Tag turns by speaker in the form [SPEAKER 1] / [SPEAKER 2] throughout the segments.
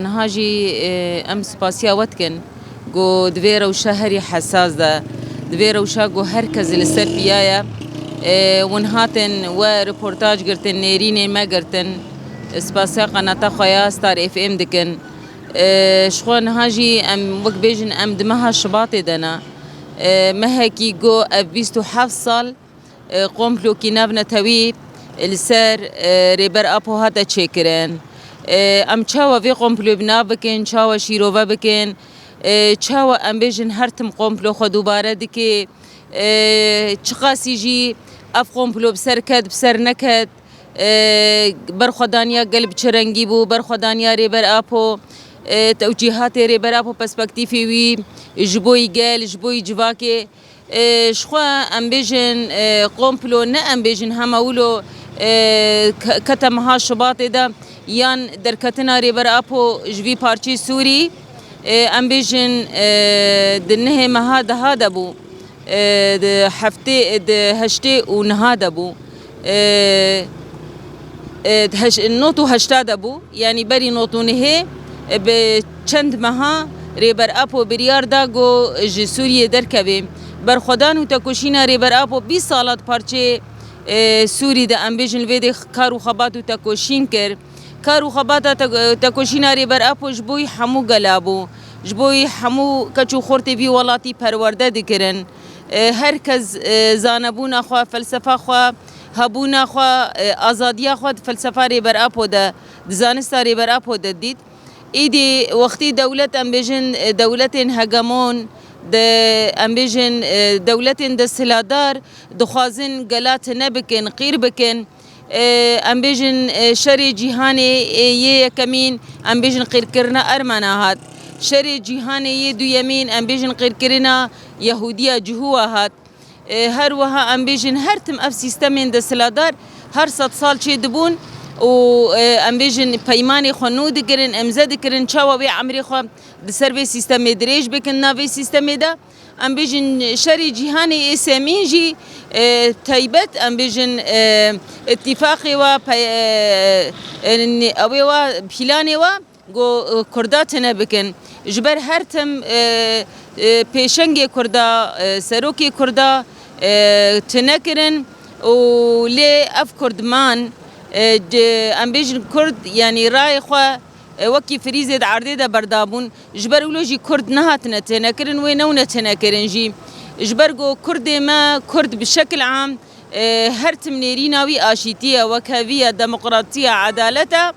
[SPEAKER 1] نهاجي أمس باسيا وتكن جو دويرة وشهري حساس ده دويرة وشاقو هركز للسربيايا ونهاتن وريبورتاج قرتن نيريني ما قرتن سباسيا قناة خويا ستار اف ام دكن شخو نهاجي ام وك بيجن ام دمها شباطي دنا مهكي جو افيستو حفصل قومبلو كينافنا توي السر ريبر ابو هاتا تشيكرين ام چاوا وی قومپلو بنا بکن چاوا شیرووا بکن چاوا ام بیجن هرتم قومپلو خو دوباره دکی چقاسی جی اف قومپلو بسر کد بسر نکد برخدانیا قلب چرنگی بو برخدانیا ریبر اپو توجیهات ریبر اپو پرسپکتیفی وی جبوی گل جبوی جواکه شخوا ام بیجن قومپلو نه ام بیجن همولو کتم ها شباط ده یان درکتنا ریبر اپو جوی پارچی سوری ام بیجن دنه مها ده دبو ده هفته ده هشته و نه دبو نوتو هشتا دبو یعنی بری نوتو نه به چند مها ریبر اپو بریار دا گو ج سوریه درکبه بر خدان و تکوشینا ریبر اپو 20 سالات پارچه سوری ده ام بیجن ویده کارو خباتو تکوشین کر کارو خباتا تکوشینا ریبر اپو جبوی حمو گلابو جبوی حمو کچو خورتی بی ولاتی پرورده دکرن هر کس زانبونا خوا فلسفه خوا هبونا خوا آزادیا خوا فلسفه ریبر اپو ده زانستا ریبر اپو ده دید ایدی وقتی دولت ام بیجن دولت هگمون ده ام بیجن دولت دستهلادار دخوازن گلات نبکن قیر بکن ام بیجن شر جهانی یه کمین ام بیجن قیر کرنا ارمنا هات شر جهانی یه دو یمین ام بیجن قیر کرنا یهودیا جهوا هات هر وها ام بیجن هر تم اف سیستمین دستهلادار هر 100 سال چه دبون و ام بیجن پیمانی خونو دکرن امزه دکرن چاوا وی عمری خو د سروي سیستم دریج بکن ناوی سیستم ده ام بیجن شری جهانی اسمین جی تایبت ام بیجن اتفاقی و اوی و پلانی و گو کردات نبکن جبر هر تم پیشنگ کردا سروکی کردا تنکرن و لی اف کردمان ام بیجن کرد یعنی رای خو وکی فریزه عرضه ده بردابون جبر ولوجی کرد نهاتنا تنکرن و نو نتنکرن جی جبر گو کرد ما کرد بشكل عام هر تمنيريناوي آشيتية وكافية ديمقراطية عدالة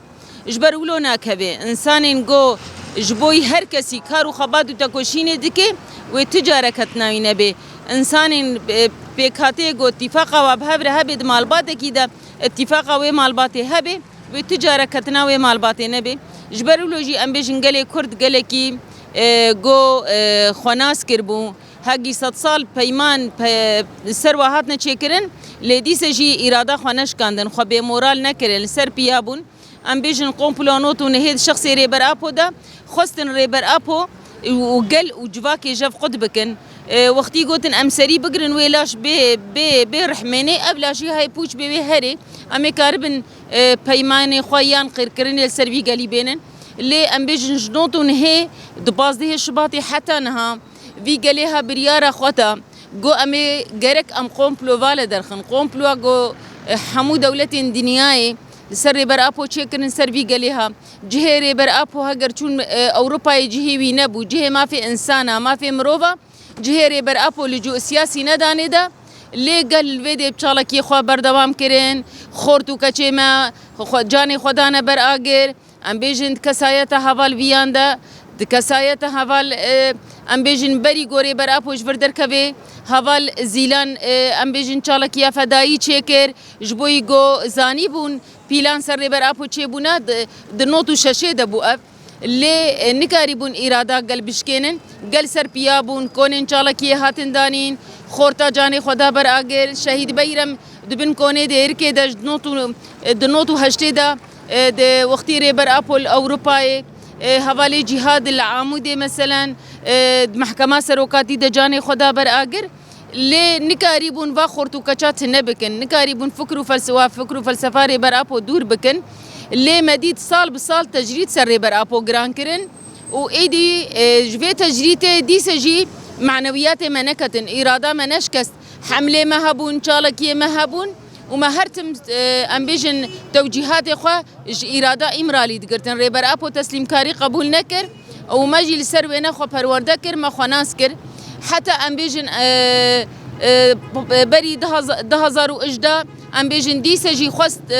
[SPEAKER 1] جبر ولو ناكبه انسان گو جبوي هر کسی کارو خباتو تکوشین دکه و تجاره کتناوی نبه انسان بکاته گو اتفاقا و بهبر هبه مالباته کی ده اتفاقا و مالباته هبه و تجاره کتناوی مالباته نبه جبر ولوجی ام بیجن گله کرد گله کی گو خناس کربو هاگی 100 سال پیمان سر واحد نچکرن لیدیس جی اراده خانش کندن خو به مورال نکرن سر پیابون ام بیجن قومپلانوتو نهید شخصی ریبر اپو ده خستن ریبر اپو وقل وجواكي جف قد بكن وقتی گوتن ام سری بگرن ویلاش به رحمنه ابلاشی های پوچ به هری امی کاربن پیمان خویان قرکرن السروی گلی بینن لی ام بیجن جنوتو نهی دبازده شباطی حتی نها وی گلیها بریارا خواتا گو امی گرک ام قومپلو والا درخن قومپلو گو حمو دولت دنیای سر ریبر اپو چکرن سر وی گلیها جه ریبر اپو هگر چون اوروپای جهی وی نبو جه ما فی انسانا ما فی مروفا جه ریبر اپو لجو سیاسی ندانه ده لی گل ویده بچالا کی خواه بردوام کرن خورتو کچه ما جانی خودانه بر آگر ام بیجن کسایت حوال ویان ده کسایت حوال ام بیجن بری گوری بر اپوش بردر کوي حوال زیلان ام بیجن چالکیا فدایی چکر جبوی گو زانی بون پیلان سر بر اپو چه بونا د نوتو ششه ده بو اف لی نکاری بون اراده گل بشکنن گل سر پیا بون کونن چالکی هاتن دانین خورتا جانی خدا بر آگر شهید بیرم دبن کونه ده ارکه د نوتو هشته ده د وقتی ریبر اپو اوروپای حوالی جهاد العامودی مثلا محکمه سروکاتی ده جان خدا بر آگر لی نکاری بون و خورتو کچات نبکن نکاری بون فکر و فلسفه ری بر اپو دور بکن اللي مديد صال بصال تجريد سر ريبر أبو جران كرن وإيدي جوي تجريته دي سجي معنويات منكة إرادة منشكست حملة مهبون شالكية مهبون وما هرتم ام بيجن توجيهات اخوا اراده امرالي دقرتن ريبر ابو تسليم كاري قبول نكر او ماجي لسر وين خو پرورده كر ما خناس كر حتى ام بيجن بري 2018 ام بيجن دي سجي خست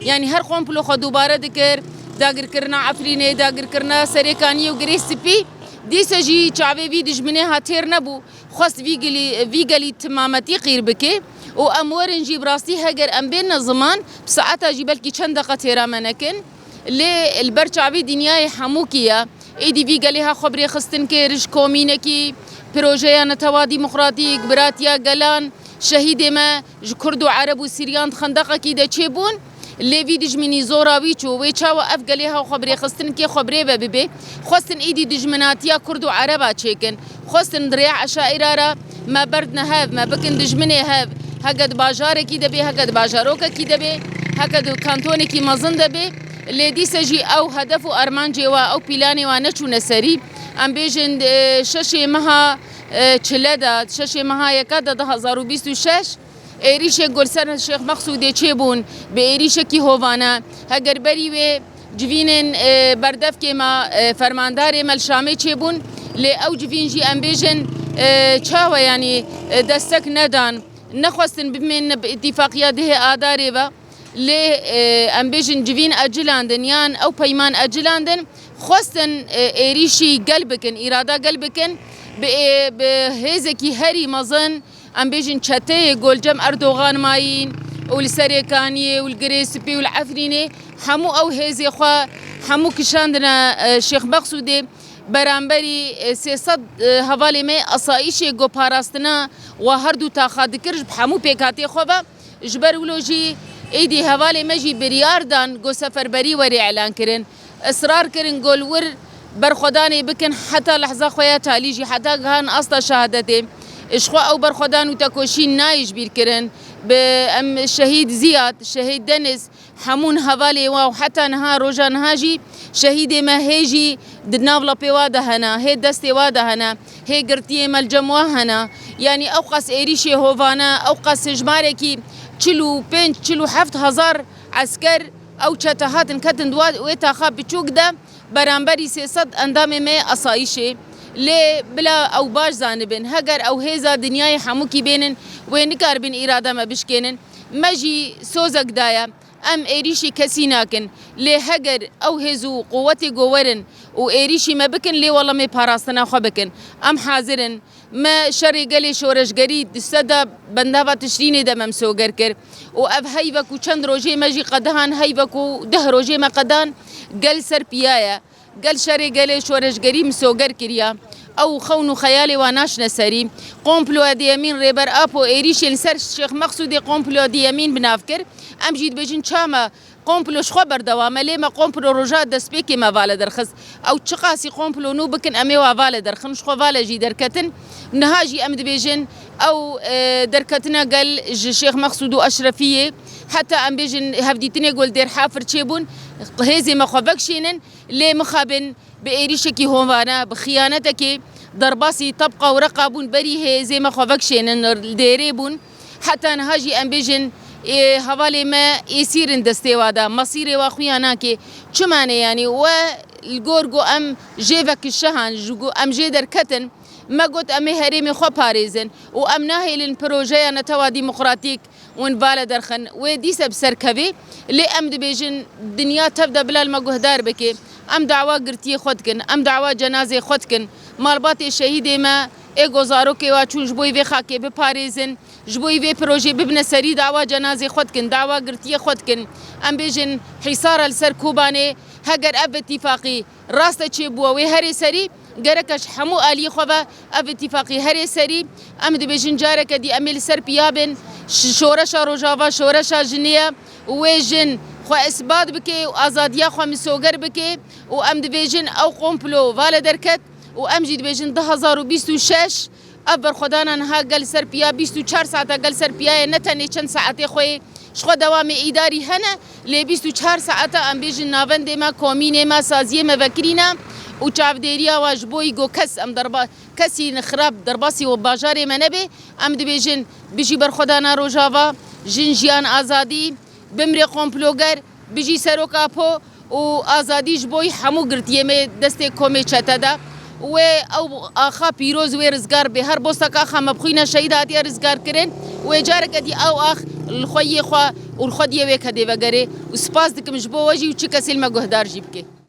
[SPEAKER 1] يعني هر قوم بلو خو دوباره دكر داگر کرنا عفرینه داگر کرنا سرکانی و گریسپی دي سجي شعبي في دجمنها تير نبو خست فيجلي تمامتي قير بكي وامور نجيب راسي هجر ام بين زمان بساعتها جيب لكي چند دقه تيرا منكن لي البرشعبي دنياي حموكيه ايدي فيجليها خبري خستن كيرج كومينكي بروجيا نتوا ديمقراطيك براتيا جلان شهيد ما كرد وعرب وسوريان خندقه كيدا تشيبون اللي في دجمني زوراوي تشو ويتشا وقف قاليها خبري خستن كي خبري ببي خستن ايدي دجمناتيا كرد وعربا تشيكن خستن دريع عشائرارا ما بردنا هاف ما بكن دجمني هاف هكذا باجارة كي دبي هكذا باجاروكا كي دبي هكذا كانتوني كي مازن دبي اللي دي سجي او هدف ارمان جوا او بلاني وانشو نسري ام بيجن ششي مها چلدا ششي مها يكاد 2026 ايريشه گلسن الشيخ مقصودي چيبون بايريشه كي هوانا هگر بري و جوينن بردف كما فرماندار مل شامي چيبون لي او جوين جي ام بيجن چاوا يعني دستك ندان نخواستن بمن باتفاقيات ده آداري با لي ام بيجن جوين اجلاندن يان او پيمان اجلاندن خواستن ايريشي قلبكن اراده قلبكن بهيزكي هري مزن ام بيجن چته گولجم اردوغان ماين والسريكاني والجريسبي والعفريني حمو او هيزي خوا حمو كشاندنا شيخ مقصودي برانبري 300 حوالی می اسایش گو پاراستنا و هر دو تاخاد کرج بحمو پیکاتی خوبا جبر ولوجی ایدی حوالی مجی بریاردان گو سفربری وری اعلان کرن اصرار کرن گول ور برخدانی بکن حتی لحظه خویا تالیجی حتی گهان اصلا شهادتی اشخوا او برخدان و تکوشین نایج بیر کرن بام الشهيد زياد الشهيد دنس حمون حوالي وحتى نها روجا نهاجي شهيد ما هيجي دنافلا بيواده هنا هي دستي واده هنا هي قرتيه ملجموا هنا يعني اوقاس ايريشي هوفانا اوقاس جماركي چلو بين چلو 7000 عسكر او چتهات كتن دواد ويتاخاب بچوك ده برانبري 300 اندام ما اسايشي لي بلا او باش زانبن هجر او هيزا دنياي حموكي بينن وين كاربن اراده ما بشكينن ماجي سوزك دايا ام ايريشي كسيناكن لي هجر او هيزو قوتي جوورن و ايريشي ما بكن لي والله ما باراستنا خبكن ام حاضرن ما شري قالي شورش قريد السدا بندافا تشريني دم مسوغر كر و اب هيبك و چند روجي ماجي قدهان هيبك و ده روجي ما قدان قال سر بيايا قال شري قالي شورش قريب مسوغر كريا او خون خيالي وناش نسري قومبلو دي يمين ريبر ابو ايريش السر الشيخ مقصودي قومبلو دي يمين بنافكر ام جيت بجين شاما قومبلو خبر دوامه لما قومبلو رجاء دسبيكي ما فال درخص او تشقاسي قومبلو نو بكن امي وفال درخنش خو فال جي دركتن نهاجي ام دبيجن او دركتنا قال الشيخ مقصودو اشرفيه حتى ام بيجن هفديتني قول دير حافر تشيبون هيزي ما خبكشينن لي مخابن بإيريشكي هوانا بخيانتك ضرباسي تبقى ورقابون بريه زي ما خفكشين الديريبون حتى نهاجي أمبيجن حوالي ما يصير دستيوادا مصيري وخياناكي شماني يعني والجورجو أم جيفك الشهان جوجو أم جيدر كتن ما قلت أمي هريمي خو باريزن وأم ناهي للبروجيا نتوا ديمقراطيك ونبالا درخن ودي سب سركبي اللي أم دبيجن دنيا تبدأ بلا المجهدار بكي ام دعوة قرتي خودكن ام دعوة جنازة خودكن مالبات الشهيد ما ايغو زاروكي واتشون جبوي في خاكي بباريزن جبوي في بروجي ببن سري دعوة جنازة خودكن دعوة قرتي خودكن ام بيجن حصار السر كوباني هجر اب اتفاقي راسته تشيبوا وهري سري جركش حمو آلي خبا اب اتفاقي هري سري ام دي بيجن جارك دي اميل سر بيابن شورشا روجافا شورشا جنيا ويجن خو اثبات بكي وازاديا خو مسوغر بكي وام دبيجن او قومبلو فال دركت وام جي دبيجن 2026 ابر خدانا نها قال سربيا 24 ساعه قال سربيا نتني چند ساعتي خوي شخو دوام اداري هنا لی 24 ساعت ام بیجن ناوند ما کمین ما سازی ما وکرینا و چاودێریە واش بۆی گۆ کەس ئەم کەسی نخراپ دەرباسی و باژارێ مە نەبێ ئەم دەبێژن بژی بەرخۆدانا ڕۆژاوا ژن ژیان ئازادی بمرێ قۆمپلۆگەر بژی سەرۆکا پۆ و ئازادیش بۆی هەموو گرتیێمێ دەستێ کۆمێ چەتەدا وێ ئەو ئاخا پیرۆز وێ ڕزگار بێ هەر بۆستەکە خەمە بخوینە شەهید هاتیە ڕزگارکردن وێ جارێکەدی ئەو ئاخ خۆیێخوا و خۆ دیەوێ کە دێڤەگەرێ و سپاس دکمش بۆ وەژی و چی کەسێ مە گۆهدار ژی بکێ